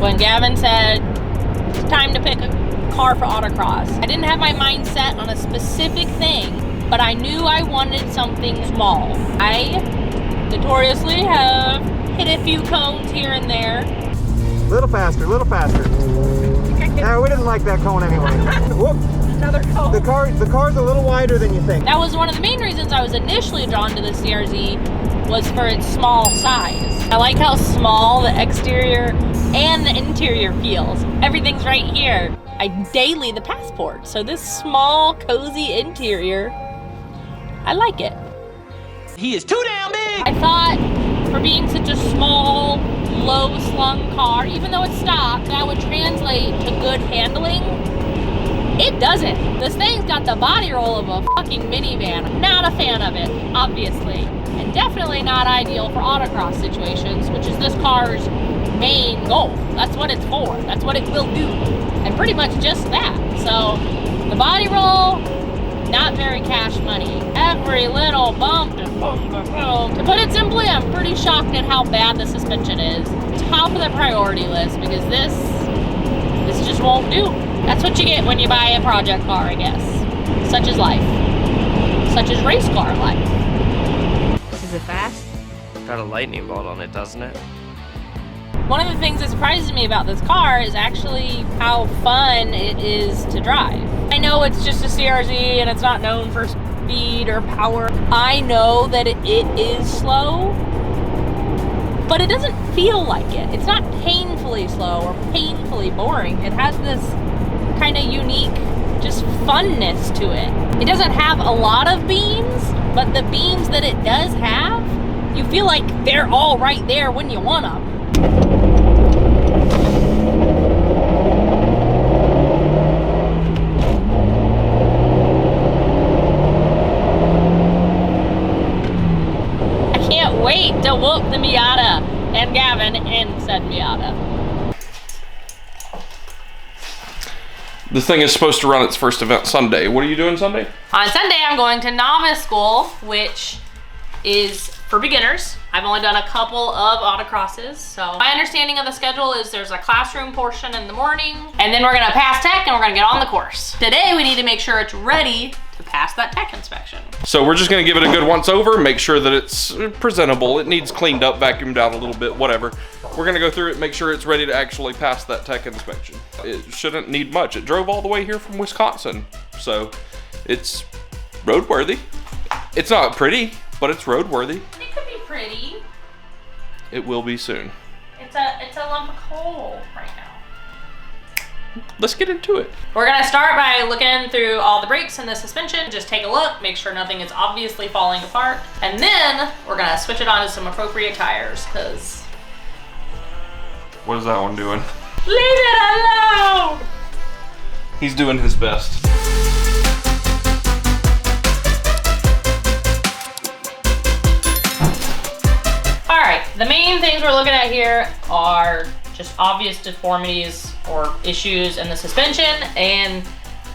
when Gavin said, it's time to pick a car for autocross, I didn't have my mind set on a specific thing, but I knew I wanted something small. I notoriously have hit a few cones here and there. Little faster, little faster. No, we didn't like that cone anyway. Whoop. Another cone. The car's a little wider than you think. That was one of the main reasons I was initially drawn to the CRZ, was for its small size. I like how small the exterior and the interior feels. Everything's right here. I daily the passport, so this small, cozy interior, I like it. He is too damn big! I thought for being such a small, low-slung car, even though it's stock, that would translate to good handling. It doesn't. This thing's got the body roll of a fucking minivan. I'm not a fan of it, obviously. And definitely not ideal for autocross situations, which is this car's main goal. That's what it's for. That's what it will do. And pretty much just that. So, the body roll, not very cash money. Every little bump, to put it simply, I'm pretty shocked at how bad the suspension is. Top of the priority list, because this just won't do. That's what you get when you buy a project car, I guess. Such is life. Such is race car life. Is it fast? Got a lightning bolt on it, doesn't it? One of the things that surprises me about this car is actually how fun it is to drive. I know it's just a CRZ and it's not known for speed or power. I know that it is slow, but it doesn't feel like it. It's not painfully slow or painfully boring. It has this kind of unique just funness to it. It doesn't have a lot of beams, but the beams that it does have, you feel like they're all right there when you want them. I can't wait to whoop the Miata and Gavin in said Miata. This thing is supposed to run its first event Sunday. What are you doing Sunday? On Sunday, I'm going to novice school, which is for beginners. I've only done a couple of autocrosses, so my understanding of the schedule is there's a classroom portion in the morning, and then we're gonna pass tech and we're gonna get on the course. Today, we need to make sure it's ready to pass that tech inspection. So we're just gonna give it a good once over, make sure that it's presentable. It needs cleaned up, vacuumed out a little bit, whatever. We're gonna go through it, make sure it's ready to actually pass that tech inspection. It shouldn't need much. It drove all the way here from Wisconsin, so it's roadworthy. It's not pretty, but it's roadworthy. It could be pretty. It will be soon. It's a lump of coal right now. Let's get into it. We're gonna start by looking through all the brakes and the suspension. Just take a look, make sure nothing is obviously falling apart. And then we're gonna switch it on to some appropriate tires, because... What is that one doing? Leave it alone! He's doing his best. All right, the main things we're looking at here are just obvious deformities or issues in the suspension and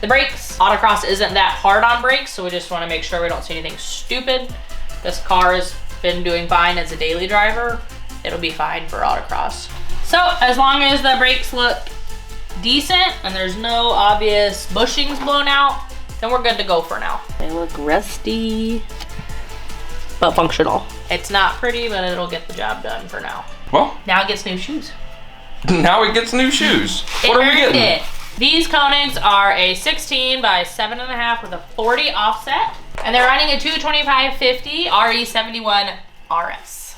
the brakes. Autocross isn't that hard on brakes, so we just want to make sure we don't see anything stupid. This car has been doing fine as a daily driver. It'll be fine for autocross. So as long as the brakes look decent and there's no obvious bushings blown out, then we're good to go for now. They look rusty, but functional. It's not pretty, but it'll get the job done for now. Well, now it gets new shoes. Now it gets new shoes. What are we getting? It. These Koenigs are a 16 by 7.5 with a 40 offset, and they're running a 225/50 RE71 RS.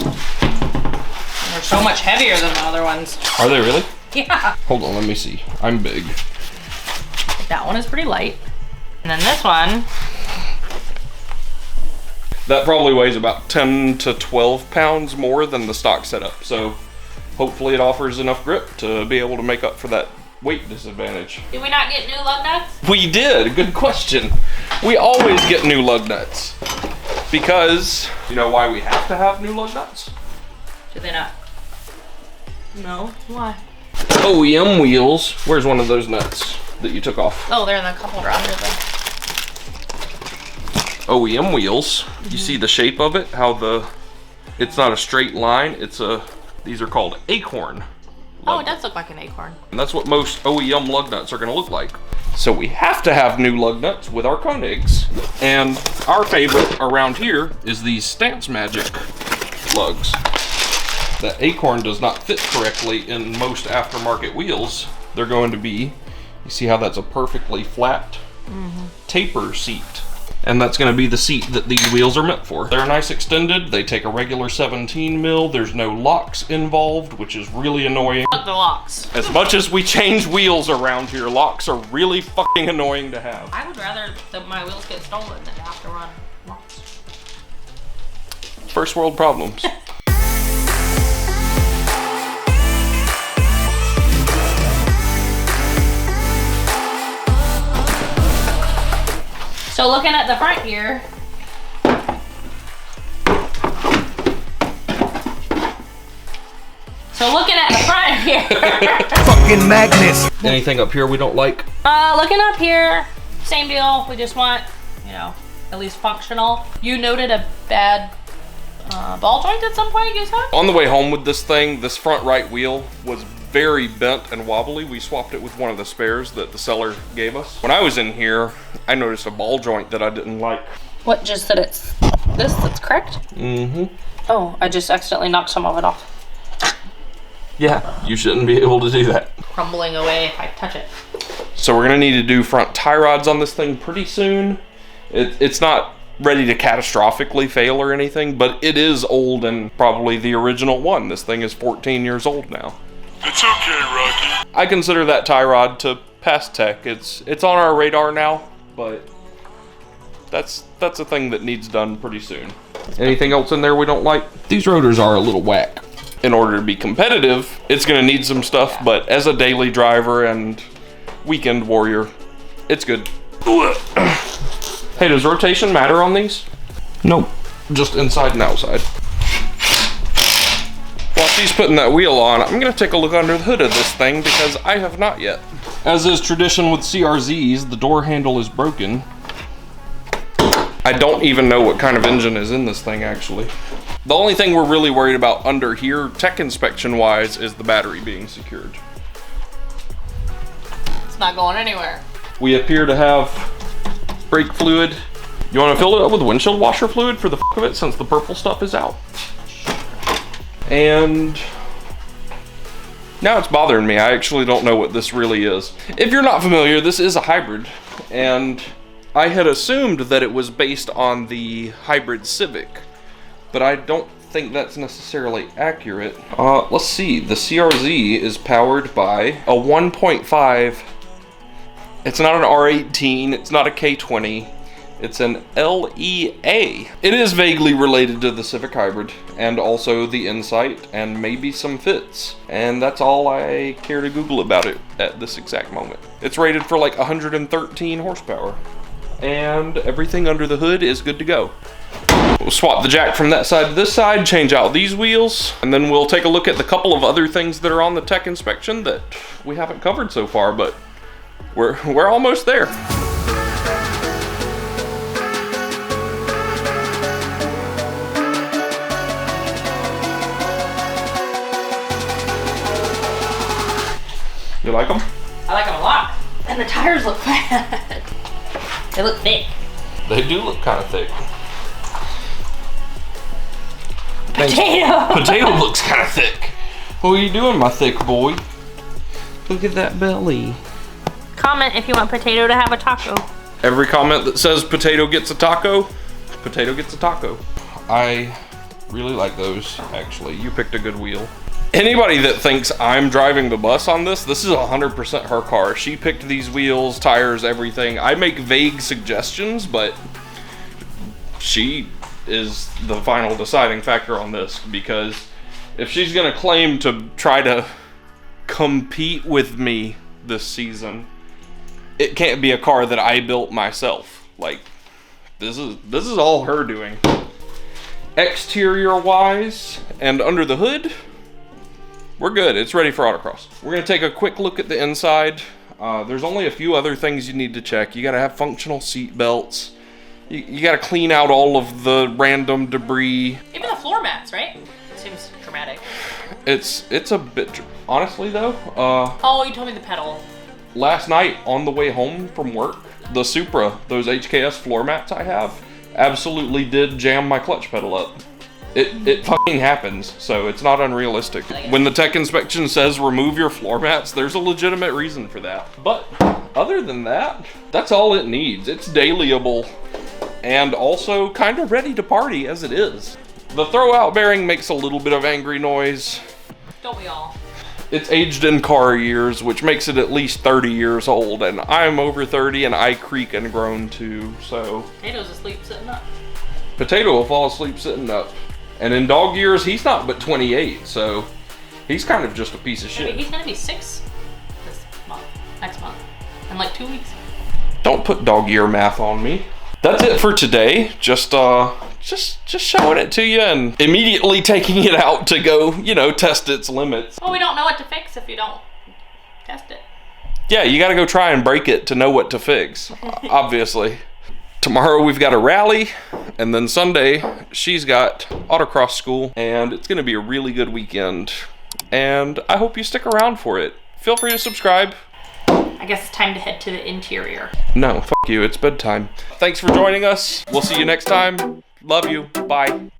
And they're so much heavier than the other ones. Are they really? Yeah. Hold on, let me see. I'm big. That one is pretty light. And then this one. That probably weighs about 10 to 12 pounds more than the stock setup. So hopefully it offers enough grip to be able to make up for that weight disadvantage. Did we not get new lug nuts? We did, good question. We always get new lug nuts. Because, you know why we have to have new lug nuts? Do they not? No, why? OEM wheels. Where's one of those nuts that you took off? Oh, they're in the cup holder under the... OEM wheels. You see the shape of it? How it's not a straight line. These are called acorn Oh, it does look like an acorn. And that's what most OEM lug nuts are gonna look like. So we have to have new lug nuts with our Koenigs. And our favorite around here is these Stance Magic lugs. The acorn does not fit correctly in most aftermarket wheels. They're going to be, you see how that's a perfectly flat taper seat. And that's going to be the seat that these wheels are meant for. They're nice extended. They take a regular 17 mil. There's no locks involved, which is really annoying. Fuck the locks. As much as we change wheels around here, locks are really fucking annoying to have. I would rather that my wheels get stolen than have to run locks. First world problems. So looking at the front here, Fucking magnets. Anything up here we don't like? looking up here, same deal. We just want, you know, at least functional. You noted a bad ball joint at some point, you said? On the way home with this thing, this front right wheel was very bent and wobbly. We swapped it with one of the spares that the seller gave us. When I was in here, I noticed a ball joint that I didn't like. What, just that it's this that's correct? Mm-hmm. Oh, I just accidentally knocked some of it off. Yeah, you shouldn't be able to do that. Crumbling away if I touch it. So we're gonna need to do front tie rods on this thing pretty soon. It's not ready to catastrophically fail or anything, but it is old and probably the original one. This thing is 14 years old now. It's okay, Rocky. I consider that tie rod to pass tech. It's on our radar now, but that's a thing that needs done pretty soon. Anything else in there we don't like? These rotors are a little whack. In order to be competitive, it's gonna need some stuff, but as a daily driver and weekend warrior, it's good. Hey, does rotation matter on these? Nope, just inside and outside. While she's putting that wheel on, I'm gonna take a look under the hood of this thing because I have not yet. As is tradition with CRZs, the door handle is broken. I don't even know what kind of engine is in this thing actually. The only thing we're really worried about under here, tech inspection wise, is the battery being secured. It's not going anywhere. We appear to have brake fluid. You want to fill it up with windshield washer fluid for the fuck of it since the purple stuff is out? And now it's bothering me. I actually don't know what this really is. If you're not familiar, this is a hybrid, and I had assumed that it was based on the hybrid Civic, but I don't think that's necessarily accurate. Let's see, the CRZ is powered by a 1.5, it's not an R18, it's not a K20, it's an LEA. It is vaguely related to the Civic Hybrid, and also the Insight, and maybe some Fits. And that's all I care to Google about it at this exact moment. It's rated for like 113 horsepower. And everything under the hood is good to go. We'll swap the jack from that side to this side, change out these wheels, and then we'll take a look at the couple of other things that are on the tech inspection that we haven't covered so far, but we're almost there. You like them? I like them a lot. And the tires look fat. They look thick. They do look kind of thick. Potato. Potato looks kind of thick. What are you doing, my thick boy? Look at that belly. Comment if you want Potato to have a taco. Every comment that says potato gets a taco, potato gets a taco. I really like those, actually. You picked a good wheel. Anybody that thinks I'm driving the bus on this is 100% her car. She picked these wheels, tires, everything. I make vague suggestions, but she is the final deciding factor on this, because if she's gonna claim to try to compete with me this season, it can't be a car that I built myself. Like, this is all her doing. Exterior wise and under the hood, we're good. It's ready for autocross. We're gonna take a quick look at the inside. There's only a few other things you need to check. You gotta have functional seat belts. You gotta clean out all of the random debris. Even the floor mats, right? Seems dramatic. It's a bit, honestly though, Oh, you told me the pedal. last night on the way home from work, the Supra, those HKS floor mats I have, absolutely did jam my clutch pedal up. It fucking happens, so it's not unrealistic. When the tech inspection says remove your floor mats, there's a legitimate reason for that. But other than that, that's all it needs. It's dailyable and also kind of ready to party as it is. The throwout bearing makes a little bit of angry noise. Don't we all? It's aged in car years, which makes it at least 30 years old, and I'm over 30 and I creak and groan too, so. Potato's asleep sitting up. Potato will fall asleep sitting up. And in dog years, he's not but 28, so he's kind of just a piece of shit. He's gonna be 6 this month, next month, in like 2 weeks. Don't put dog year math on me. That's it for today. Just showing it to you and immediately taking it out to go, you know, test its limits. Well, we don't know what to fix if you don't test it. Yeah, you gotta go try and break it to know what to fix, obviously. Tomorrow we've got a rally, and then Sunday she's got autocross school, and it's gonna be a really good weekend. And I hope you stick around for it. Feel free to subscribe. I guess it's time to head to the interior. No, fuck you, it's bedtime. Thanks for joining us. We'll see you next time. Love you, bye.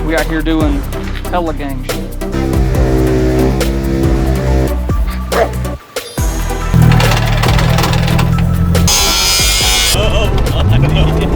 We out here doing hella gang shit. Oh,